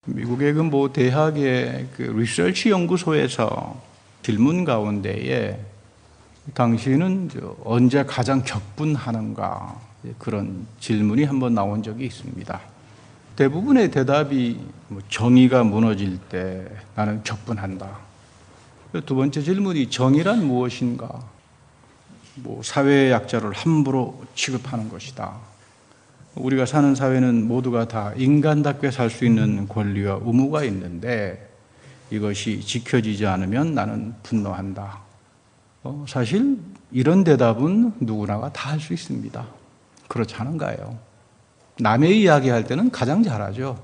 미국의 그 모 대학의 그 리서치 연구소에서 질문 가운데에 당신은 언제 가장 격분하는가 그런 질문이 한번 나온 적이 있습니다. 대부분의 대답이 정의가 무너질 때 나는 격분한다. 두 번째 질문이 정의란 무엇인가? 사회의 약자를 함부로 취급하는 것이다. 우리가 사는 사회는 모두가 다 인간답게 살 수 있는 권리와 의무가 있는데 이것이 지켜지지 않으면 나는 분노한다. 사실 이런 대답은 누구나가 다 할 수 있습니다. 그렇지 않은가요? 남의 이야기할 때는 가장 잘하죠.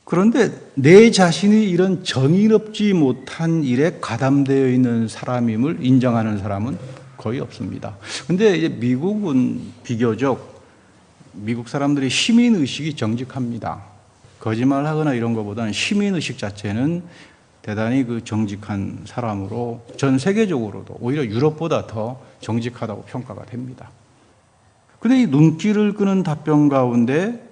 그런데 내 자신이 이런 정의롭지 못한 일에 가담되어 있는 사람임을 인정하는 사람은 거의 없습니다. 그런데 미국은 비교적 미국 사람들이 시민의식이 정직합니다. 거짓말하거나 이런 것보다는 시민의식 자체는 대단히 그 정직한 사람으로 전 세계적으로도 오히려 유럽보다 더 정직하다고 평가가 됩니다. 그런데 이 눈길을 끄는 답변 가운데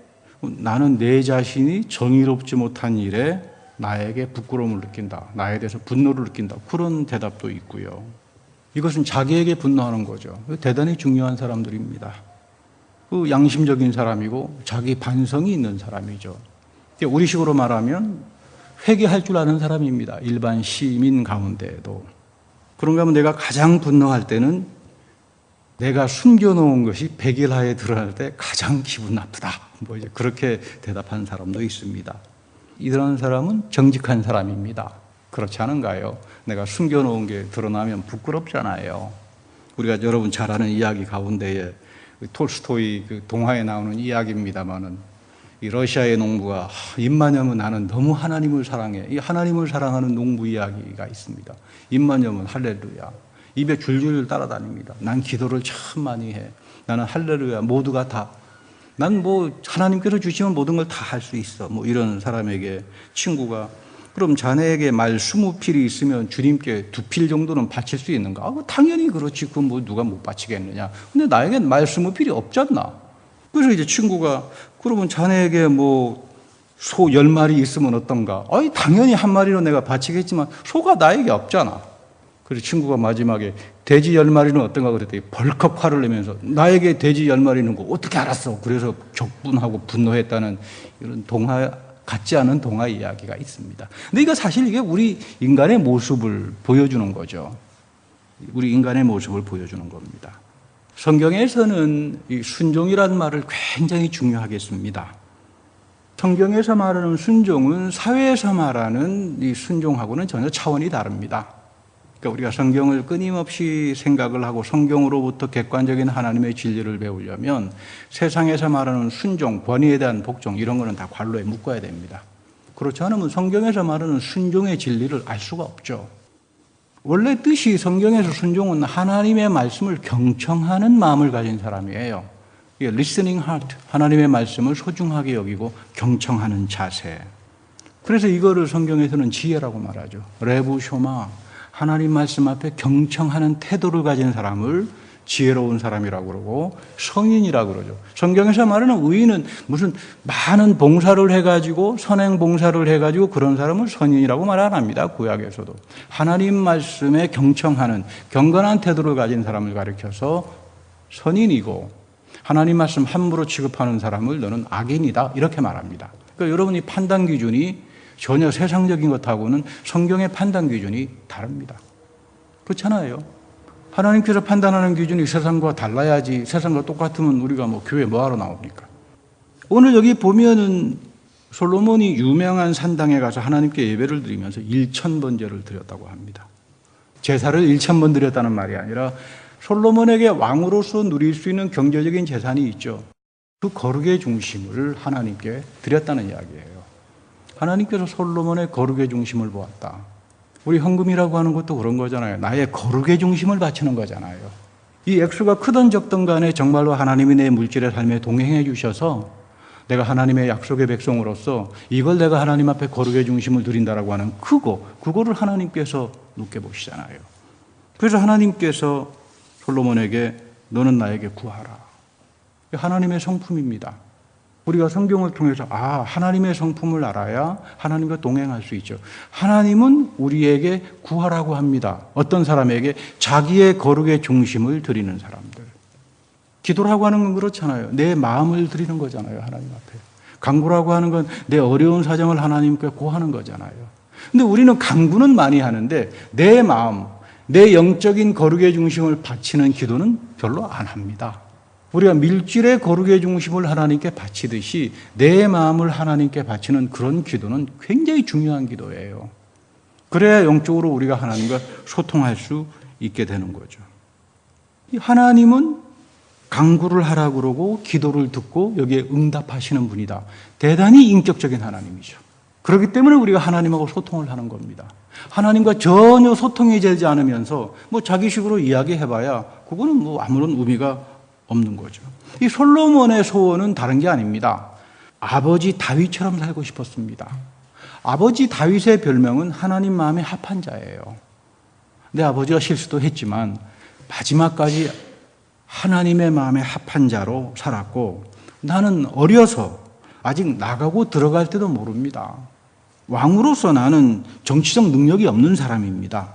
나는 내 자신이 정의롭지 못한 일에 나에게 부끄러움을 느낀다. 나에 대해서 분노를 느낀다. 그런 대답도 있고요. 이것은 자기에게 분노하는 거죠. 대단히 중요한 사람들입니다. 그 양심적인 사람이고 자기 반성이 있는 사람이죠. 우리식으로 말하면 회개할 줄 아는 사람입니다. 일반 시민 가운데에도. 그런가 하면 내가 가장 분노할 때는 내가 숨겨놓은 것이 백일하에 드러날 때 가장 기분 나쁘다. 이제 그렇게 대답하는 사람도 있습니다. 이런 사람은 정직한 사람입니다. 그렇지 않은가요? 내가 숨겨놓은 게 드러나면 부끄럽잖아요. 우리가 여러분 잘 아는 이야기 가운데에 톨스토이 그 동화에 나오는 이야기입니다만은 이 러시아의 농부가 입만 여면 나는 너무 하나님을 사랑해. 이 하나님을 사랑하는 농부 이야기가 있습니다. 입만 여면 할렐루야. 입에 줄줄 따라다닙니다. 난 기도를 참 많이 해. 나는 할렐루야. 모두가 다. 난 하나님께서 주시면 모든 걸 다 할 수 있어. 이런 사람에게 친구가 그럼 자네에게 말 20필이 있으면 주님께 2필 정도는 바칠 수 있는가? 당연히 그렇지. 그건 누가 못 바치겠느냐. 근데 나에겐 말 20필이 없잖아. 그래서 이제 친구가 그러면 자네에게 소 10마리 있으면 어떤가? 당연히 한 마리로 내가 바치겠지만 소가 나에게 없잖아. 그래서 친구가 마지막에 돼지 10마리는 어떤가 그랬더니 벌컥 화를 내면서 나에게 돼지 10마리는 거 어떻게 알았어? 그래서 격분하고 분노했다는 이런 같지 않은 동화 이야기가 있습니다. 근데 이게 우리 인간의 모습을 보여주는 거죠. 우리 인간의 모습을 보여주는 겁니다. 성경에서는 이 순종이라는 말을 굉장히 중요하게 씁니다. 성경에서 말하는 순종은 사회에서 말하는 이 순종하고는 전혀 차원이 다릅니다. 그러니까 우리가 성경을 끊임없이 생각을 하고 성경으로부터 객관적인 하나님의 진리를 배우려면 세상에서 말하는 순종, 권위에 대한 복종 이런 거는 다 관로에 묶어야 됩니다. 그렇지 않으면 성경에서 말하는 순종의 진리를 알 수가 없죠. 원래 뜻이 성경에서 순종은 하나님의 말씀을 경청하는 마음을 가진 사람이에요. listening heart, 하나님의 말씀을 소중하게 여기고 경청하는 자세. 그래서 이거를 성경에서는 지혜라고 말하죠. 레부 쇼마, 하나님 말씀 앞에 경청하는 태도를 가진 사람을 지혜로운 사람이라고 그러고 성인이라고 그러죠. 성경에서 말하는 의인은 무슨 많은 봉사를 해가지고 선행 봉사를 해가지고 그런 사람을 선인이라고 말 안 합니다. 구약에서도. 하나님 말씀에 경청하는 경건한 태도를 가진 사람을 가리켜서 선인이고 하나님 말씀 함부로 취급하는 사람을 너는 악인이다 이렇게 말합니다. 그러니까 여러분이 판단 기준이 전혀 세상적인 것하고는 성경의 판단 기준이 다릅니다. 그렇잖아요. 하나님께서 판단하는 기준이 세상과 달라야지 세상과 똑같으면 우리가 교회 뭐하러 나옵니까? 오늘 여기 보면은 솔로몬이 유명한 산당에 가서 하나님께 예배를 드리면서 1000번제를 드렸다고 합니다. 제사를 1000번 드렸다는 말이 아니라 솔로몬에게 왕으로서 누릴 수 있는 경제적인 재산이 있죠. 그 거룩의 중심을 하나님께 드렸다는 이야기예요. 하나님께서 솔로몬의 거룩의 중심을 보았다. 우리 헌금이라고 하는 것도 그런 거잖아요. 나의 거룩의 중심을 바치는 거잖아요. 이 액수가 크든 적든 간에 정말로 하나님이 내 물질의 삶에 동행해 주셔서 내가 하나님의 약속의 백성으로서 이걸 내가 하나님 앞에 거룩의 중심을 드린다라고 하는 그거를 하나님께서 느껴보시잖아요. 그래서 하나님께서 솔로몬에게 너는 나에게 구하라. 하나님의 성품입니다. 우리가 성경을 통해서 하나님의 성품을 알아야 하나님과 동행할 수 있죠. 하나님은 우리에게 구하라고 합니다. 어떤 사람에게? 자기의 거룩의 중심을 드리는 사람들. 기도라고 하는 건 그렇잖아요. 내 마음을 드리는 거잖아요, 하나님 앞에. 간구라고 하는 건 내 어려운 사정을 하나님께 고하는 거잖아요. 근데 우리는 간구는 많이 하는데 내 마음, 내 영적인 거룩의 중심을 바치는 기도는 별로 안 합니다. 우리가 밀질의 거룩의 중심을 하나님께 바치듯이 내 마음을 하나님께 바치는 그런 기도는 굉장히 중요한 기도예요. 그래야 영적으로 우리가 하나님과 소통할 수 있게 되는 거죠. 하나님은 간구를 하라고 그러고 기도를 듣고 여기에 응답하시는 분이다. 대단히 인격적인 하나님이죠. 그렇기 때문에 우리가 하나님하고 소통을 하는 겁니다. 하나님과 전혀 소통이 되지 않으면서 자기식으로 이야기해봐야 그거는 아무런 의미가 없는 거죠. 이 솔로몬의 소원은 다른 게 아닙니다. 아버지 다윗처럼 살고 싶었습니다. 아버지 다윗의 별명은 하나님 마음에 합한 자예요. 내 아버지가 실수도 했지만 마지막까지 하나님의 마음에 합한 자로 살았고, 나는 어려서 아직 나가고 들어갈 때도 모릅니다. 왕으로서 나는 정치적 능력이 없는 사람입니다.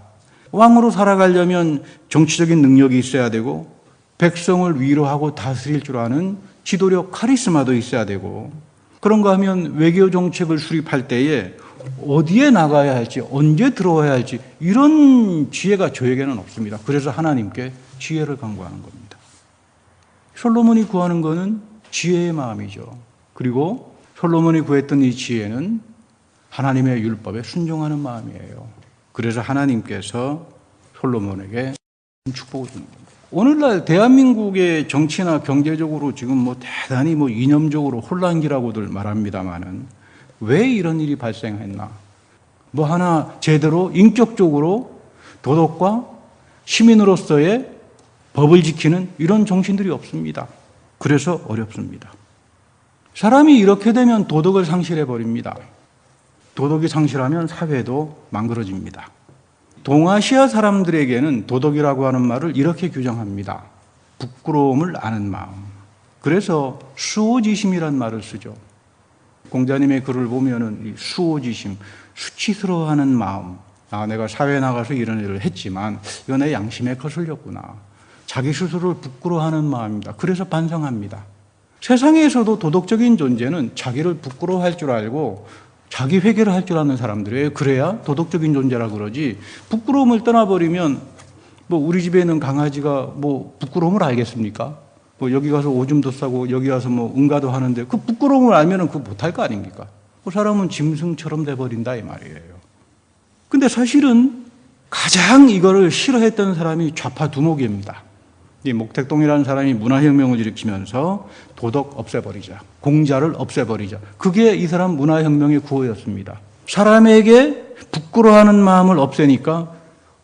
왕으로 살아가려면 정치적인 능력이 있어야 되고 백성을 위로하고 다스릴 줄 아는 지도력, 카리스마도 있어야 되고, 그런가 하면 외교 정책을 수립할 때에 어디에 나가야 할지, 언제 들어와야 할지 이런 지혜가 저에게는 없습니다. 그래서 하나님께 지혜를 간구하는 겁니다. 솔로몬이 구하는 것은 지혜의 마음이죠. 그리고 솔로몬이 구했던 이 지혜는 하나님의 율법에 순종하는 마음이에요. 그래서 하나님께서 솔로몬에게 축복을 주는 겁니다. 오늘날 대한민국의 정치나 경제적으로 지금 대단히 이념적으로 혼란기라고들 말합니다만은 왜 이런 일이 발생했나? 하나 제대로 인격적으로 도덕과 시민으로서의 법을 지키는 이런 정신들이 없습니다. 그래서 어렵습니다. 사람이 이렇게 되면 도덕을 상실해버립니다. 도덕이 상실하면 사회도 망가집니다. 동아시아 사람들에게는 도덕이라고 하는 말을 이렇게 규정합니다. 부끄러움을 아는 마음. 그래서 수호지심이란 말을 쓰죠. 공자님의 글을 보면은 이 수호지심, 수치스러워하는 마음. 내가 사회에 나가서 이런 일을 했지만 이거 내 양심에 거슬렸구나. 자기 스스로를 부끄러워하는 마음입니다. 그래서 반성합니다. 세상에서도 도덕적인 존재는 자기를 부끄러워할 줄 알고 자기 회개를 할 줄 아는 사람들이에요. 그래야 도덕적인 존재라 그러지, 부끄러움을 떠나버리면 우리 집에 있는 강아지가 부끄러움을 알겠습니까? 여기 가서 오줌도 싸고 여기 가서 응가도 하는데 그 부끄러움을 알면은 그거 못할 거 아닙니까? 그 사람은 짐승처럼 돼버린다 이 말이에요. 근데 사실은 가장 이거를 싫어했던 사람이 좌파 두목입니다. 이 목택동이라는 사람이 문화혁명을 일으키면서 도덕 없애버리자, 공자를 없애버리자. 그게 이 사람 문화혁명의 구호였습니다. 사람에게 부끄러워하는 마음을 없애니까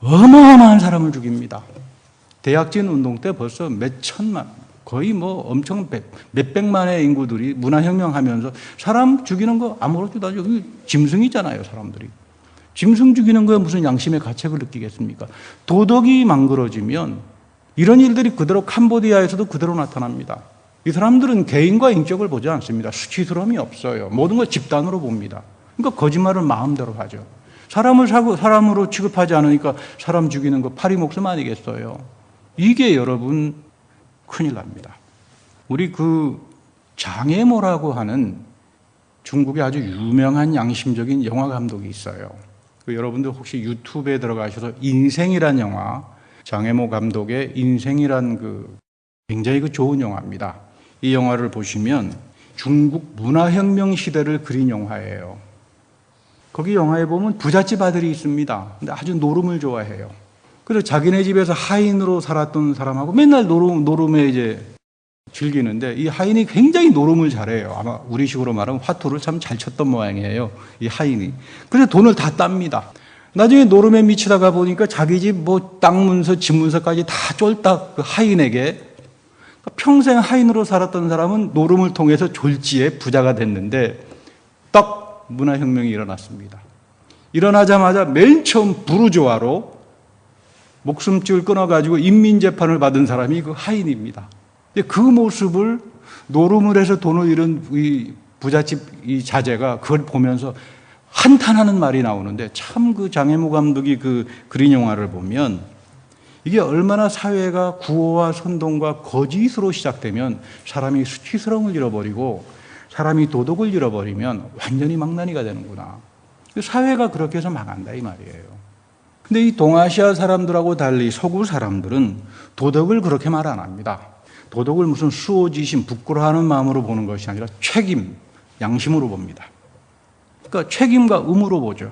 어마어마한 사람을 죽입니다. 대약진 운동 때 벌써 몇 천만, 거의 엄청 몇백만의 인구들이 문화혁명하면서 사람 죽이는 거 아무렇지도 않죠. 짐승이잖아요, 사람들이. 짐승 죽이는 거에 무슨 양심의 가책을 느끼겠습니까? 도덕이 망가져지면 이런 일들이 그대로 캄보디아에서도 그대로 나타납니다. 이 사람들은 개인과 인격을 보지 않습니다. 수치스러움이 없어요. 모든 걸 집단으로 봅니다. 그러니까 거짓말을 마음대로 하죠. 사람을 사람으로 취급하지 않으니까 사람 죽이는 거 파리 목숨 아니겠어요? 이게 여러분 큰일 납니다. 우리 장애모라고 하는 중국의 아주 유명한 양심적인 영화 감독이 있어요. 여러분들 혹시 유튜브에 들어가셔서 인생이란 영화, 장애모 감독의 인생이란 굉장히 좋은 영화입니다. 이 영화를 보시면 중국 문화혁명 시대를 그린 영화예요. 거기 영화에 보면 부잣집 아들이 있습니다. 근데 아주 노름을 좋아해요. 그래서 자기네 집에서 하인으로 살았던 사람하고 맨날 노름에 즐기는데, 이 하인이 굉장히 노름을 잘해요. 아마 우리식으로 말하면 화투를 참 잘 쳤던 모양이에요, 이 하인이. 그래서 돈을 다 땁니다. 나중에 노름에 미치다가 보니까 자기 집 땅 문서, 집 문서까지 다 쫄딱 그 하인에게. 평생 하인으로 살았던 사람은 노름을 통해서 졸지에 부자가 됐는데 딱 문화혁명이 일어났습니다. 일어나자마자 맨 처음 부르조아로 목숨줄을 끊어가지고 인민재판을 받은 사람이 그 하인입니다. 그 모습을 노름을 해서 돈을 잃은 이 부잣집 이 자제가 그걸 보면서 한탄하는 말이 나오는데, 참 그 장혜무 감독이 그 그린 영화를 보면 이게 얼마나 사회가 구호와 선동과 거짓으로 시작되면 사람이 수치스러움을 잃어버리고 사람이 도덕을 잃어버리면 완전히 망나니가 되는구나. 사회가 그렇게 해서 망한다 이 말이에요. 근데 이 동아시아 사람들하고 달리 서구 사람들은 도덕을 그렇게 말 안 합니다. 도덕을 무슨 수호지심, 부끄러워하는 마음으로 보는 것이 아니라 책임, 양심으로 봅니다. 그러니까 책임과 의무로 보죠.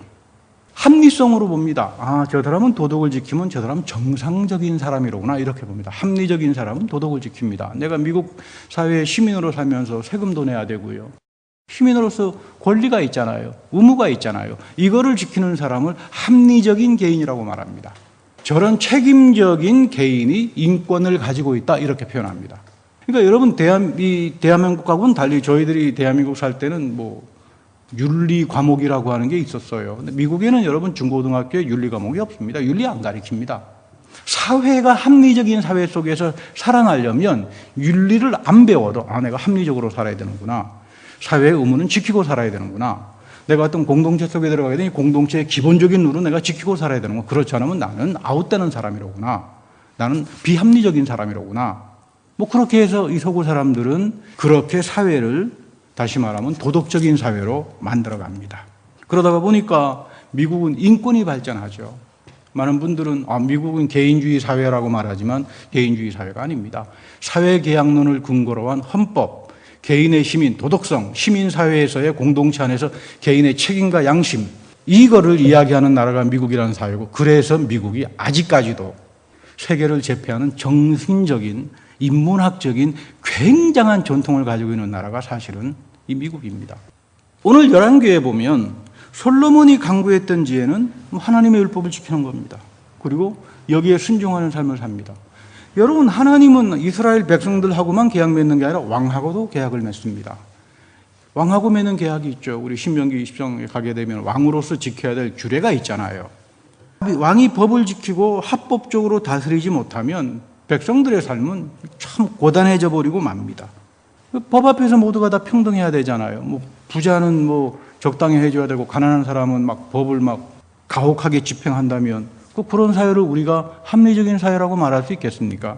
합리성으로 봅니다. 아, 저 사람은 도덕을 지키면 저 사람은 정상적인 사람이로구나 이렇게 봅니다. 합리적인 사람은 도덕을 지킵니다. 내가 미국 사회의 시민으로 살면서 세금도 내야 되고요. 시민으로서 권리가 있잖아요. 의무가 있잖아요. 이거를 지키는 사람을 합리적인 개인이라고 말합니다. 저런 책임적인 개인이 인권을 가지고 있다 이렇게 표현합니다. 그러니까 여러분 대한민국하고는 달리 저희들이 대한민국 살 때는 뭐 윤리 과목이라고 하는 게 있었어요. 근데 미국에는 여러분 중고등학교에 윤리 과목이 없습니다. 윤리 안 가르칩니다. 사회가 합리적인 사회 속에서 살아나려면 윤리를 안 배워도 내가 합리적으로 살아야 되는구나. 사회의 의무는 지키고 살아야 되는구나. 내가 어떤 공동체 속에 들어가게 되니 공동체의 기본적인 룰은 내가 지키고 살아야 되는구나. 그렇지 않으면 나는 아웃되는 사람이로구나. 나는 비합리적인 사람이로구나. 뭐 그렇게 해서 이 서구 사람들은 그렇게 사회를 다시 말하면 도덕적인 사회로 만들어갑니다. 그러다가 보니까 미국은 인권이 발전하죠. 많은 분들은 미국은 개인주의 사회라고 말하지만 개인주의 사회가 아닙니다. 사회계약론을 근거로 한 헌법, 개인의 시민, 도덕성, 시민사회에서의 공동체 안에서 개인의 책임과 양심, 이거를 이야기하는 나라가 미국이라는 사회고, 그래서 미국이 아직까지도 세계를 제패하는 정신적인, 인문학적인 굉장한 전통을 가지고 있는 나라가 사실은 이 미국입니다. 오늘 열왕기에 보면 솔로몬이 강구했던 지혜는 하나님의 율법을 지키는 겁니다. 그리고 여기에 순종하는 삶을 삽니다. 여러분, 하나님은 이스라엘 백성들하고만 계약 맺는 게 아니라 왕하고도 계약을 맺습니다. 왕하고 맺는 계약이 있죠. 우리 신명기 20장에 가게 되면 왕으로서 지켜야 될 규례가 있잖아요. 왕이 법을 지키고 합법적으로 다스리지 못하면 백성들의 삶은 참 고단해져 버리고 맙니다. 법 앞에서 모두가 다 평등해야 되잖아요. 뭐 부자는 뭐 적당히 해줘야 되고 가난한 사람은 막 법을 막 가혹하게 집행한다면 그런 사회를 우리가 합리적인 사회라고 말할 수 있겠습니까?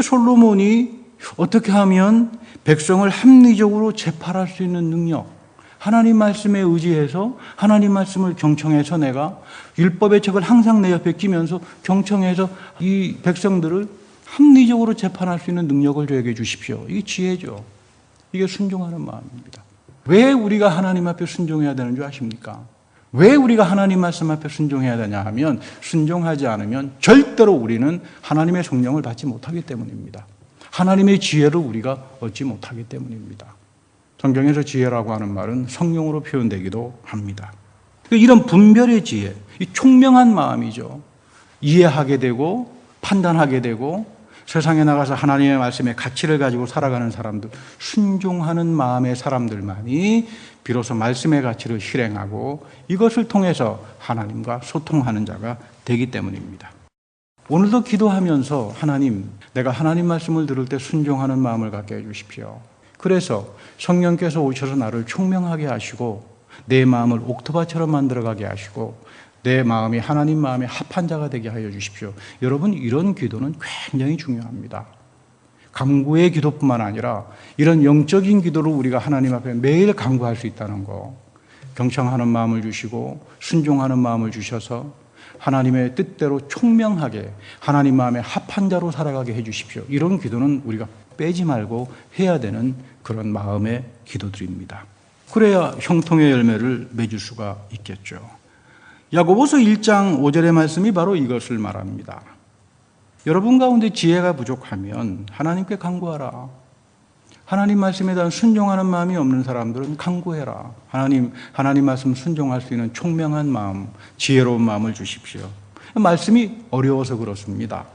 솔로몬이 어떻게 하면 백성을 합리적으로 재판할 수 있는 능력, 하나님 말씀에 의지해서 하나님 말씀을 경청해서 내가 율법의 책을 항상 내 옆에 끼면서 경청해서 이 백성들을 합리적으로 재판할 수 있는 능력을 저에게 주십시오. 이게 지혜죠. 이게 순종하는 마음입니다. 왜 우리가 하나님 앞에 순종해야 되는 줄 아십니까? 왜 우리가 하나님 말씀 앞에 순종해야 되냐 하면 순종하지 않으면 절대로 우리는 하나님의 성령을 받지 못하기 때문입니다. 하나님의 지혜를 우리가 얻지 못하기 때문입니다. 성경에서 지혜라고 하는 말은 성령으로 표현되기도 합니다. 이런 분별의 지혜, 이 총명한 마음이죠. 이해하게 되고 판단하게 되고 세상에 나가서 하나님의 말씀에 가치를 가지고 살아가는 사람들, 순종하는 마음의 사람들만이 비로소 말씀의 가치를 실행하고 이것을 통해서 하나님과 소통하는 자가 되기 때문입니다. 오늘도 기도하면서 하나님, 내가 하나님 말씀을 들을 때 순종하는 마음을 갖게 해주십시오. 그래서 성령께서 오셔서 나를 총명하게 하시고 내 마음을 옥토바처럼 만들어가게 하시고 내 마음이 하나님 마음에 합한 자가 되게 하여 주십시오. 여러분, 이런 기도는 굉장히 중요합니다. 간구의 기도뿐만 아니라 이런 영적인 기도로 우리가 하나님 앞에 매일 간구할 수 있다는 거, 경청하는 마음을 주시고 순종하는 마음을 주셔서 하나님의 뜻대로 총명하게 하나님 마음에 합한 자로 살아가게 해 주십시오. 이런 기도는 우리가 빼지 말고 해야 되는 그런 마음의 기도들입니다. 그래야 형통의 열매를 맺을 수가 있겠죠. 야고보서 1장 5절의 말씀이 바로 이것을 말합니다. 여러분 가운데 지혜가 부족하면 하나님께 간구하라. 하나님 말씀에 대한 순종하는 마음이 없는 사람들은 간구해라. 하나님 말씀 순종할 수 있는 총명한 마음, 지혜로운 마음을 주십시오. 말씀이 어려워서 그렇습니다.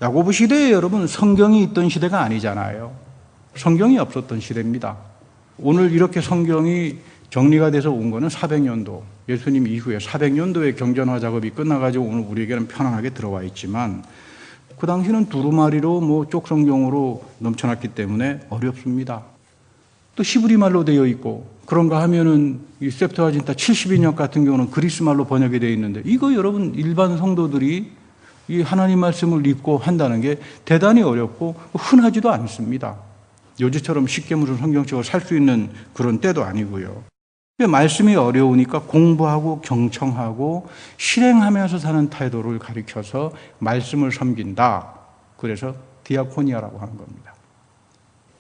야고보 시대에 여러분 성경이 있던 시대가 아니잖아요. 성경이 없었던 시대입니다. 오늘 이렇게 성경이 정리가 돼서 온 거는 400년도, 예수님 이후에 400년도의 경전화 작업이 끝나가지고 오늘 우리에게는 편안하게 들어와 있지만 그 당시는 두루마리로 쪽성경으로 넘쳐났기 때문에 어렵습니다. 또 히브리 말로 되어 있고, 그런가 하면은 이 셉트아진타 72년 같은 경우는 그리스 말로 번역이 되어 있는데, 이거 여러분 일반 성도들이 이 하나님 말씀을 읽고 한다는 게 대단히 어렵고 흔하지도 않습니다. 요즘처럼 쉽게 무슨 성경책을 살 수 있는 그런 때도 아니고요. 말씀이 어려우니까 공부하고 경청하고 실행하면서 사는 태도를 가리켜서 말씀을 섬긴다. 그래서 디아코니아라고 하는 겁니다.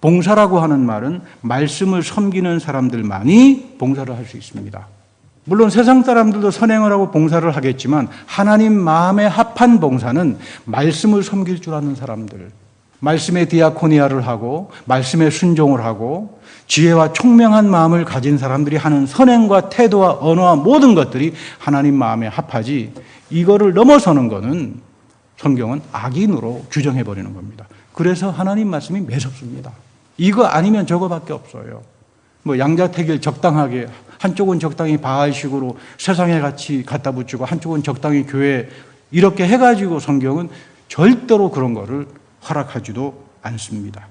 봉사라고 하는 말은 말씀을 섬기는 사람들만이 봉사를 할 수 있습니다. 물론 세상 사람들도 선행을 하고 봉사를 하겠지만 하나님 마음에 합한 봉사는 말씀을 섬길 줄 아는 사람들, 말씀에 디아코니아를 하고 말씀에 순종을 하고 지혜와 총명한 마음을 가진 사람들이 하는 선행과 태도와 언어와 모든 것들이 하나님 마음에 합하지, 이거를 넘어서는 것은 성경은 악인으로 규정해버리는 겁니다. 그래서 하나님 말씀이 매섭습니다. 이거 아니면 저거밖에 없어요. 양자택일 적당하게, 한쪽은 적당히 바알식으로 세상에 같이 갖다 붙이고 한쪽은 적당히 교회, 이렇게 해가지고 성경은 절대로 그런 거를 허락하지도 않습니다.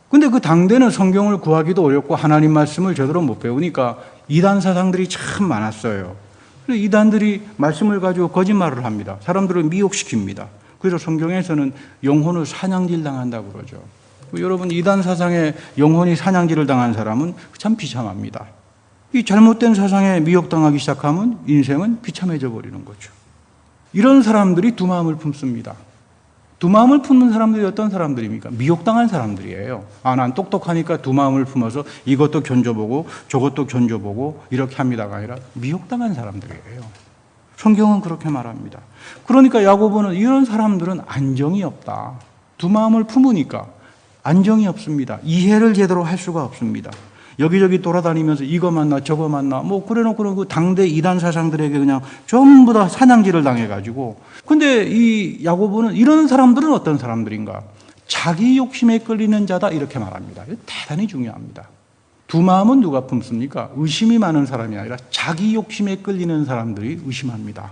근데 그 당대는 성경을 구하기도 어렵고 하나님 말씀을 제대로 못 배우니까 이단 사상들이 참 많았어요. 그래서 이단들이 말씀을 가지고 거짓말을 합니다. 사람들을 미혹시킵니다. 그래서 성경에서는 영혼을 사냥질 당한다고 그러죠. 여러분, 이단 사상에 영혼이 사냥질을 당한 사람은 참 비참합니다. 이 잘못된 사상에 미혹당하기 시작하면 인생은 비참해져 버리는 거죠. 이런 사람들이 두 마음을 품습니다. 두 마음을 품는 사람들이 어떤 사람들입니까? 미혹당한 사람들이에요. 난 똑똑하니까 두 마음을 품어서 이것도 견뎌보고 저것도 견뎌보고 이렇게 합니다가 아니라 미혹당한 사람들이에요. 성경은 그렇게 말합니다. 그러니까 야고보는 이런 사람들은 안정이 없다. 두 마음을 품으니까 안정이 없습니다. 이해를 제대로 할 수가 없습니다. 여기저기 돌아다니면서 이거 만나 저거 만나 그래놓고는 그 당대 이단 사상들에게 그냥 전부 다 사냥질을 당해가지고. 근데 이 야고보는 이런 사람들은 어떤 사람들인가? 자기 욕심에 끌리는 자다, 이렇게 말합니다. 이거 대단히 중요합니다. 두 마음은 누가 품습니까? 의심이 많은 사람이 아니라 자기 욕심에 끌리는 사람들이 의심합니다.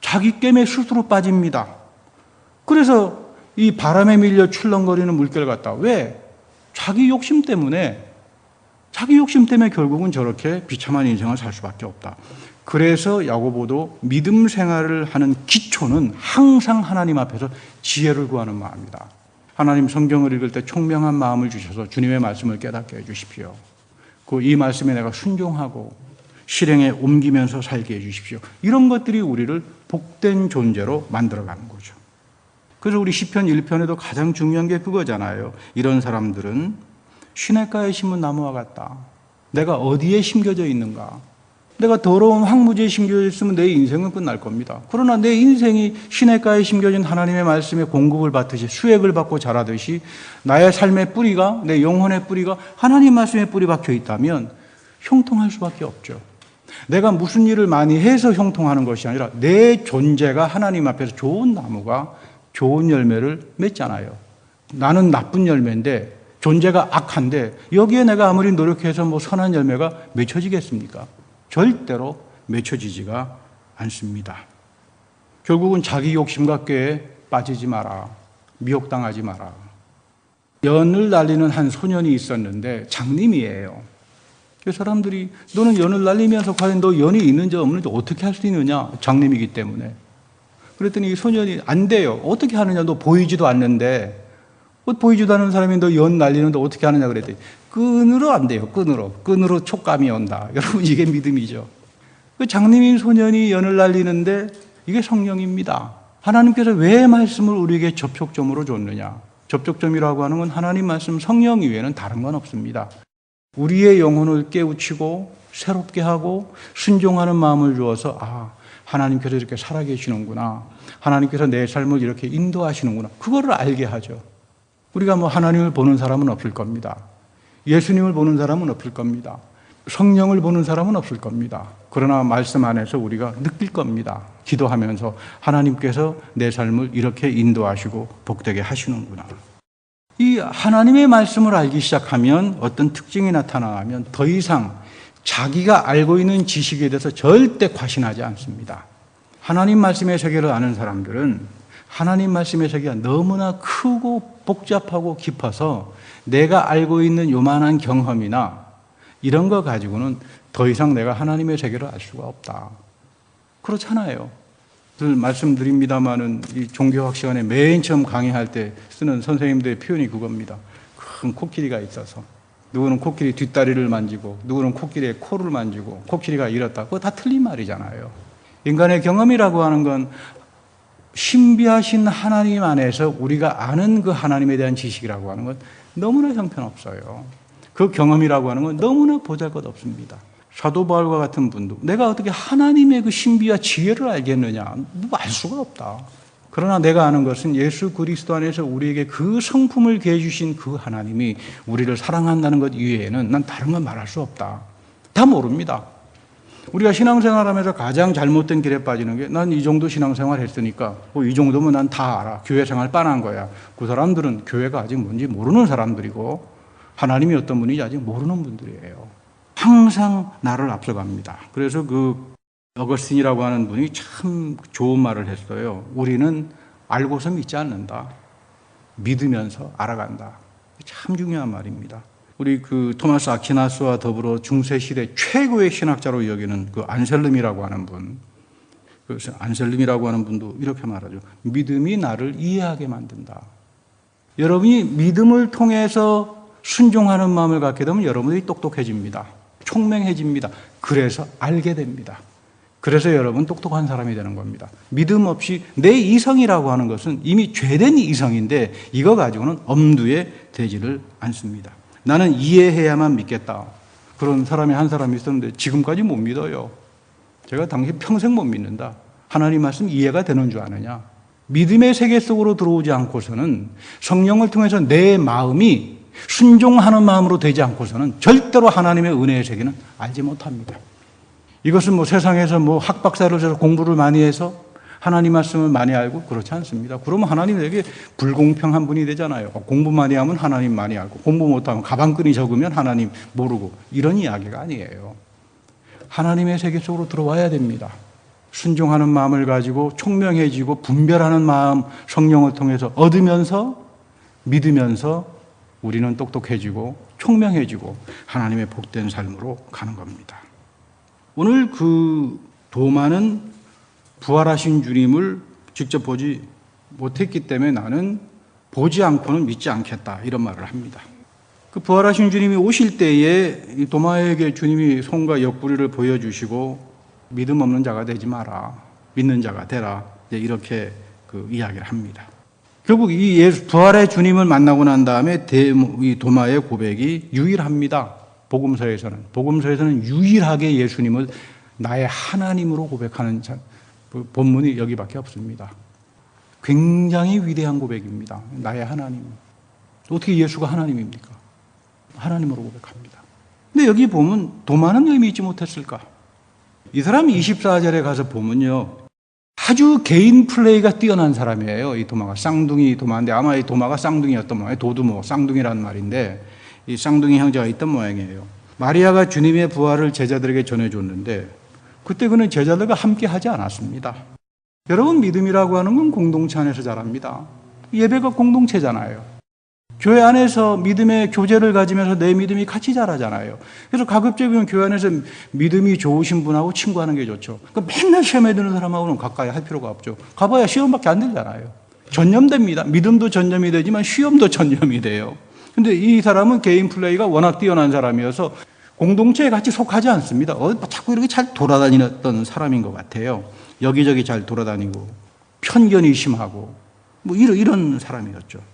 자기 깸에 스스로 빠집니다. 그래서 이 바람에 밀려 출렁거리는 물결 같다. 왜? 자기 욕심 때문에 결국은 저렇게 비참한 인생을 살 수밖에 없다. 그래서 야고보도 믿음 생활을 하는 기초는 항상 하나님 앞에서 지혜를 구하는 마음이다. 하나님, 성경을 읽을 때 총명한 마음을 주셔서 주님의 말씀을 깨닫게 해주십시오. 이 말씀에 내가 순종하고 실행에 옮기면서 살게 해주십시오. 이런 것들이 우리를 복된 존재로 만들어가는 거죠. 그래서 우리 시편 1편에도 가장 중요한 게 그거잖아요. 이런 사람들은 시냇가에 심은 나무와 같다. 내가 어디에 심겨져 있는가? 내가 더러운 황무지에 심겨져 있으면 내 인생은 끝날 겁니다. 그러나 내 인생이 시냇가에 심겨진 하나님의 말씀에 공급을 받듯이 수액을 받고 자라듯이 나의 삶의 뿌리가, 내 영혼의 뿌리가 하나님 말씀에 뿌리 박혀 있다면 형통할 수밖에 없죠. 내가 무슨 일을 많이 해서 형통하는 것이 아니라 내 존재가 하나님 앞에서 좋은 나무가 좋은 열매를 맺잖아요. 나는 나쁜 열매인데 존재가 악한데 여기에 내가 아무리 노력해서 선한 열매가 맺혀지겠습니까? 절대로 맺혀지지가 않습니다. 결국은 자기 욕심과 꾀에 빠지지 마라. 미혹당하지 마라. 연을 날리는 한 소년이 있었는데 장님이에요. 그 사람들이 너는 연을 날리면서 과연 너 연이 있는지 없는지 어떻게 할 수 있느냐? 장님이기 때문에. 그랬더니 이 소년이 안 돼요. 어떻게 하느냐? 너 보이지도 않는데. 보이지도 않는 사람이 너 연 날리는데 어떻게 하느냐 그랬더니 끈으로 안 돼요. 끈으로 촉감이 온다. 여러분, 이게 믿음이죠. 그 장님인 소년이 연을 날리는데 이게 성령입니다. 하나님께서 왜 말씀을 우리에게 접촉점으로 줬느냐? 접촉점이라고 하는 건 하나님 말씀, 성령 이외에는 다른 건 없습니다. 우리의 영혼을 깨우치고 새롭게 하고 순종하는 마음을 주어서 하나님께서 이렇게 살아계시는구나. 하나님께서 내 삶을 이렇게 인도하시는구나. 그거를 알게 하죠. 우리가 하나님을 보는 사람은 없을 겁니다. 예수님을 보는 사람은 없을 겁니다. 성령을 보는 사람은 없을 겁니다. 그러나 말씀 안에서 우리가 느낄 겁니다. 기도하면서 하나님께서 내 삶을 이렇게 인도하시고 복되게 하시는구나. 이 하나님의 말씀을 알기 시작하면 어떤 특징이 나타나면 더 이상 자기가 알고 있는 지식에 대해서 절대 과신하지 않습니다. 하나님 말씀의 세계를 아는 사람들은 하나님 말씀의 세계가 너무나 크고 복잡하고 깊어서 내가 알고 있는 요만한 경험이나 이런 거 가지고는 더 이상 내가 하나님의 세계를 알 수가 없다. 그렇잖아요. 늘 말씀드립니다마는 이 종교학 시간에 맨 처음 강의할 때 쓰는 선생님들의 표현이 그겁니다. 큰 코끼리가 있어서 누구는 코끼리 뒷다리를 만지고 누구는 코끼리의 코를 만지고 코끼리가 이렇다. 그거 다 틀린 말이잖아요. 인간의 경험이라고 하는 건 신비하신 하나님 안에서 우리가 아는 그 하나님에 대한 지식이라고 하는 건 너무나 형편없어요. 그 경험이라고 하는 건 너무나 보잘것없습니다. 사도 바울과 같은 분도 내가 어떻게 하나님의 그 신비와 지혜를 알겠느냐? 알 수가 없다. 그러나 내가 아는 것은 예수 그리스도 안에서 우리에게 그 성품을 개해 주신 그 하나님이 우리를 사랑한다는 것 이외에는 난 다른 건 말할 수 없다. 다 모릅니다. 우리가 신앙생활하면서 가장 잘못된 길에 빠지는 게 난 이 정도 신앙생활 했으니까 이 정도면 난 다 알아. 교회 생활 빤한 거야. 그 사람들은 교회가 아직 뭔지 모르는 사람들이고 하나님이 어떤 분인지 아직 모르는 분들이에요. 항상 나를 앞서갑니다. 그래서 그 어거스틴이라고 하는 분이 참 좋은 말을 했어요. 우리는 알고서 믿지 않는다. 믿으면서 알아간다. 참 중요한 말입니다. 우리 그 토마스 아퀴나스와 더불어 중세 시대 최고의 신학자로 여기는 그 안셀름이라고 하는 분. 그래서 안셀름이라고 하는 분도 이렇게 말하죠. 믿음이 나를 이해하게 만든다. 여러분이 믿음을 통해서 순종하는 마음을 갖게 되면 여러분이 똑똑해집니다. 총명해집니다. 그래서 알게 됩니다. 그래서 여러분 똑똑한 사람이 되는 겁니다. 믿음 없이 내 이성이라고 하는 것은 이미 죄된 이성인데 이거 가지고는 엄두에 되지를 않습니다. 나는 이해해야만 믿겠다. 그런 사람이 한 사람이 있었는데 지금까지 못 믿어요. 제가 당신 평생 못 믿는다. 하나님 말씀 이해가 되는 줄 아느냐. 믿음의 세계 속으로 들어오지 않고서는 성령을 통해서 내 마음이 순종하는 마음으로 되지 않고서는 절대로 하나님의 은혜의 세계는 알지 못합니다. 이것은 뭐 세상에서 뭐 학박사를 해서 공부를 많이 해서 하나님 말씀을 많이 알고 그렇지 않습니다. 그러면 하나님에게 불공평한 분이 되잖아요. 공부 많이 하면 하나님 많이 알고 공부 못하면 가방끈이 적으면 하나님 모르고 이런 이야기가 아니에요. 하나님의 세계 속으로 들어와야 됩니다. 순종하는 마음을 가지고 총명해지고 분별하는 마음 성령을 통해서 얻으면서 믿으면서 우리는 똑똑해지고 총명해지고 하나님의 복된 삶으로 가는 겁니다. 오늘 그 도마는 부활하신 주님을 직접 보지 못했기 때문에 나는 보지 않고는 믿지 않겠다 이런 말을 합니다. 그 부활하신 주님이 오실 때에 이 도마에게 주님이 손과 옆구리를 보여주시고 믿음 없는 자가 되지 마라. 믿는 자가 되라. 이렇게 그 이야기를 합니다. 결국 이 예수 부활의 주님을 만나고 난 다음에 이 도마의 고백이 유일합니다. 복음서에서는 유일하게 예수님을 나의 하나님으로 고백하는 본문이 여기밖에 없습니다. 굉장히 위대한 고백입니다. 나의 하나님. 어떻게 예수가 하나님입니까? 하나님으로 고백합니다. 근데 여기 보면 도마는 왜 믿지 못했을까? 이 사람이 24절에 가서 보면요. 아주 개인 플레이가 뛰어난 사람이에요. 이 도마가 쌍둥이 도마인데 아마 이 도마가 쌍둥이였던 모양이에요. 도두모, 쌍둥이라는 말인데 이 쌍둥이 형제가 있던 모양이에요. 마리아가 주님의 부활을 제자들에게 전해줬는데 그때 그는 제자들과 함께 하지 않았습니다. 여러분 믿음이라고 하는 건 공동체 안에서 자랍니다. 예배가 공동체잖아요. 교회 안에서 믿음의 교제를 가지면서 내 믿음이 같이 자라잖아요. 그래서 가급적이면 교회 안에서 믿음이 좋으신 분하고 친구하는 게 좋죠. 그러니까 맨날 시험에 드는 사람하고는 가까이 할 필요가 없죠. 가봐야 시험밖에 안 되잖아요. 전념됩니다. 믿음도 전념이 되지만 시험도 전념이 돼요. 근데 이 사람은 개인 플레이가 워낙 뛰어난 사람이어서 공동체에 같이 속하지 않습니다. 자꾸 이렇게 잘 돌아다니던 사람인 것 같아요. 여기저기 잘 돌아다니고 편견이 심하고 뭐 이런 사람이었죠.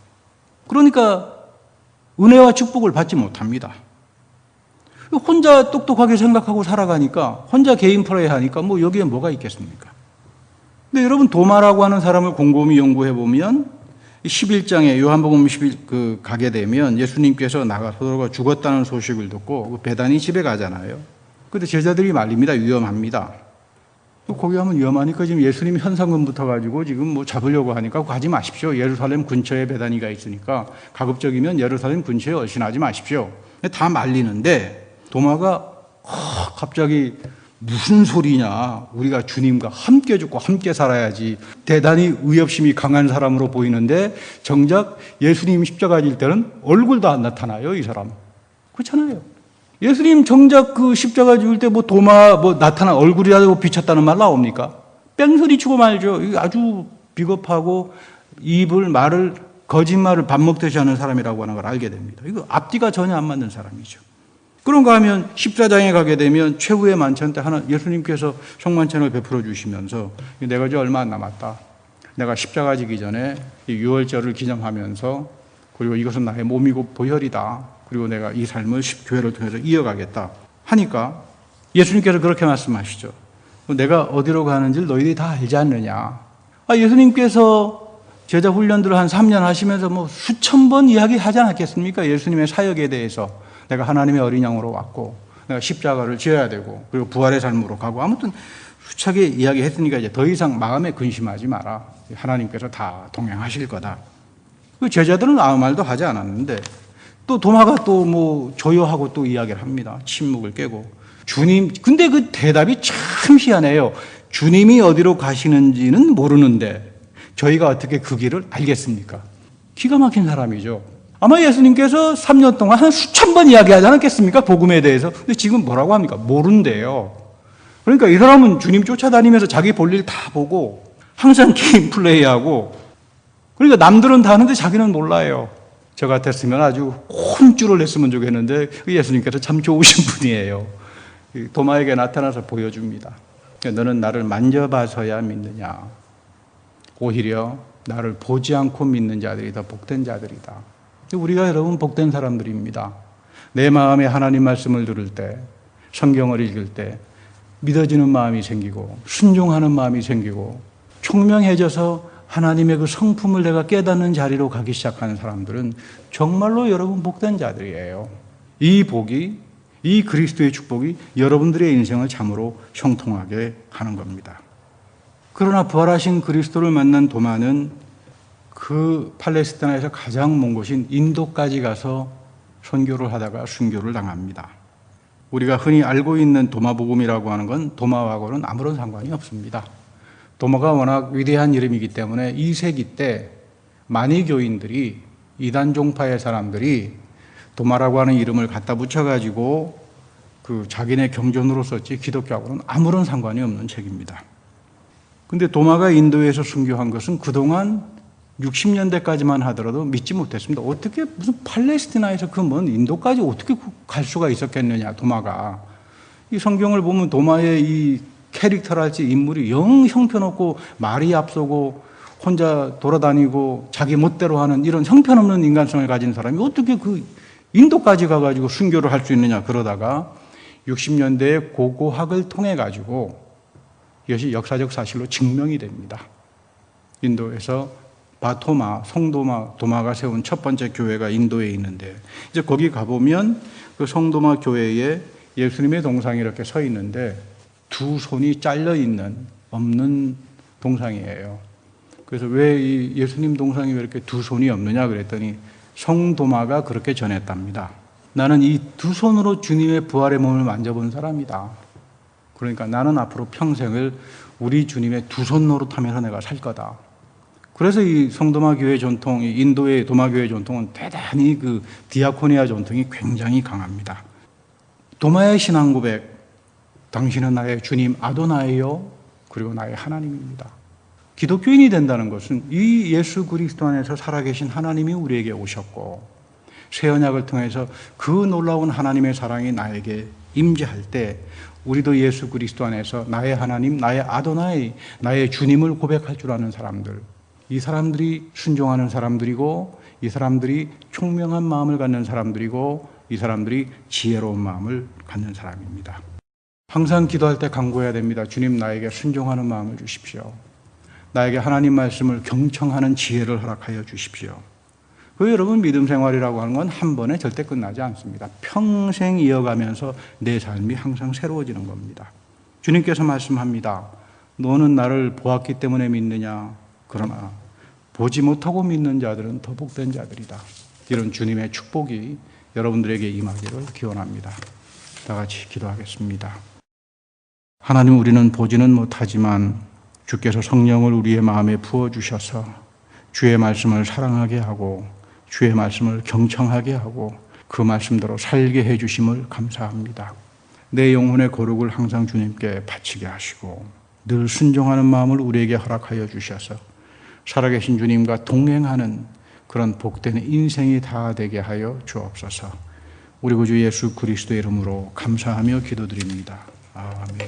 그러니까 은혜와 축복을 받지 못합니다. 혼자 똑똑하게 생각하고 살아가니까 혼자 개인 플레이 하니까 뭐 여기에 뭐가 있겠습니까? 근데 여러분 도마라고 하는 사람을 곰곰이 연구해 보면 11장에 요한복음 11 가게 되면 예수님께서 나가서 죽었다는 소식을 듣고 베다니 집에 가잖아요. 근데 제자들이 말립니다. 위험합니다. 거기 가면 위험하니까 지금 예수님 현상금 붙어가지고 지금 뭐 잡으려고 하니까 가지 마십시오. 예루살렘 근처에 베다니가 있으니까 가급적이면 예루살렘 근처에 얼씬하지 마십시오. 다 말리는데 도마가 갑자기 무슨 소리냐. 우리가 주님과 함께 죽고 함께 살아야지. 대단히 의협심이 강한 사람으로 보이는데 정작 예수님 십자가 질 때는 얼굴도 안 나타나요, 이 사람. 그렇잖아요. 예수님 정작 그 십자가 죽을 때 도마 나타나 얼굴이라도 비쳤다는 말 나옵니까? 뺑소리 치고 말죠. 이거 아주 비겁하고 말을 거짓말을 밥 먹듯이 하는 사람이라고 하는 걸 알게 됩니다. 이거 앞뒤가 전혀 안 맞는 사람이죠. 그런가 하면 십자장에 가게 되면 최후의 만찬 때 예수님께서 성만찬을 베풀어 주시면서 내가 이제 얼마 안 남았다. 내가 십자가 지기 전에 이 유월절을 기념하면서 그리고 이것은 나의 몸이고 보혈이다. 그리고 내가 이 삶을 교회를 통해서 이어가겠다 하니까 예수님께서 그렇게 말씀하시죠. 내가 어디로 가는지를 너희들이 다 알지 않느냐. 예수님께서 제자 훈련들을 한 3년 하시면서 수천 번 이야기하지 않았겠습니까? 예수님의 사역에 대해서. 내가 하나님의 어린 양으로 왔고 내가 십자가를 지어야 되고 그리고 부활의 삶으로 가고 아무튼 수차게 이야기했으니까 이제 더 이상 마음에 근심하지 마라. 하나님께서 다 동행하실 거다. 그 제자들은 아무 말도 하지 않았는데 또 도마가 또 조여하고 또 이야기를 합니다. 침묵을 깨고 주님 근데 그 대답이 참 희한해요. 주님이 어디로 가시는지는 모르는데 저희가 어떻게 그 길을 알겠습니까? 기가 막힌 사람이죠. 아마 예수님께서 3년 동안 한 수천 번 이야기하지 않았겠습니까? 복음에 대해서. 근데 지금 뭐라고 합니까? 모른대요. 그러니까 이 사람은 주님 쫓아다니면서 자기 볼일 다 보고 항상 게임 플레이하고 그러니까 남들은 다 하는데 자기는 몰라요. 저 같았으면 아주 혼쭐을 냈으면 좋겠는데 예수님께서 참 좋으신 분이에요. 도마에게 나타나서 보여줍니다. 너는 나를 만져봐서야 믿느냐. 오히려 나를 보지 않고 믿는 자들이 더 복된 자들이다. 우리가 여러분 복된 사람들입니다. 내 마음에 하나님 말씀을 들을 때, 성경을 읽을 때 믿어지는 마음이 생기고 순종하는 마음이 생기고 총명해져서 하나님의 그 성품을 내가 깨닫는 자리로 가기 시작하는 사람들은 정말로 여러분 복된 자들이에요. 이 복이, 이 그리스도의 축복이 여러분들의 인생을 참으로 형통하게 하는 겁니다. 그러나 부활하신 그리스도를 만난 도마는 그 팔레스타인에서 가장 먼 곳인 인도까지 가서 선교를 하다가 순교를 당합니다. 우리가 흔히 알고 있는 도마복음이라고 하는 건 도마하고는 아무런 상관이 없습니다. 도마가 워낙 위대한 이름이기 때문에 2세기 때 많이 교인들이 이단 종파의 사람들이 도마라고 하는 이름을 갖다 붙여가지고 그 자기네 경전으로 썼지 기독교하고는 아무런 상관이 없는 책입니다. 근데 도마가 인도에서 순교한 것은 그동안 60년대까지만 하더라도 믿지 못했습니다. 어떻게 무슨 팔레스티나에서 그 먼 인도까지 어떻게 갈 수가 있었겠느냐, 도마가. 이 성경을 보면 도마의 이 캐릭터랄지 인물이 영 형편없고 말이 앞서고 혼자 돌아다니고 자기 멋대로 하는 이런 형편없는 인간성을 가진 사람이 어떻게 그 인도까지 가가지고 순교를 할 수 있느냐 그러다가 60년대에 고고학을 통해 가지고 이것이 역사적 사실로 증명이 됩니다. 인도에서 도마가 세운 첫 번째 교회가 인도에 있는데 이제 거기 가보면 그 성도마 교회에 예수님의 동상이 이렇게 서 있는데 두 손이 잘려 있는 없는 동상이에요. 그래서 왜 이 예수님 동상이 왜 이렇게 두 손이 없느냐 그랬더니 성도마가 그렇게 전했답니다. 나는 이 두 손으로 주님의 부활의 몸을 만져본 사람이다. 그러니까 나는 앞으로 평생을 우리 주님의 두 손 노릇하면서 내가 살 거다. 그래서 이 성도마 교회 전통, 인도의 도마 교회 전통은 대단히 그 디아코니아 전통이 굉장히 강합니다. 도마의 신앙 고백, 당신은 나의 주님 아도나이요, 그리고 나의 하나님입니다. 기독교인이 된다는 것은 이 예수 그리스도 안에서 살아계신 하나님이 우리에게 오셨고 새 언약을 통해서 그 놀라운 하나님의 사랑이 나에게 임재할 때 우리도 예수 그리스도 안에서 나의 하나님, 나의 아도나이, 나의 주님을 고백할 줄 아는 사람들, 이 사람들이 순종하는 사람들이고 이 사람들이 총명한 마음을 갖는 사람들이고 이 사람들이 지혜로운 마음을 갖는 사람입니다. 항상 기도할 때 간구해야 됩니다. 주님, 나에게 순종하는 마음을 주십시오. 나에게 하나님 말씀을 경청하는 지혜를 허락하여 주십시오. 그 여러분 믿음 생활이라고 하는 건 한 번에 절대 끝나지 않습니다. 평생 이어가면서 내 삶이 항상 새로워지는 겁니다. 주님께서 말씀합니다. 너는 나를 보았기 때문에 믿느냐? 그러나 보지 못하고 믿는 자들은 더 복된 자들이다. 이런 주님의 축복이 여러분들에게 임하기를 기원합니다. 다 같이 기도하겠습니다. 하나님, 우리는 보지는 못하지만 주께서 성령을 우리의 마음에 부어주셔서 주의 말씀을 사랑하게 하고 주의 말씀을 경청하게 하고 그 말씀대로 살게 해주심을 감사합니다. 내 영혼의 거룩을 항상 주님께 바치게 하시고 늘 순종하는 마음을 우리에게 허락하여 주셔서 살아계신 주님과 동행하는 그런 복된 인생이 다 되게 하여 주옵소서. 우리 구주 예수 그리스도의 이름으로 감사하며 기도드립니다. 아멘.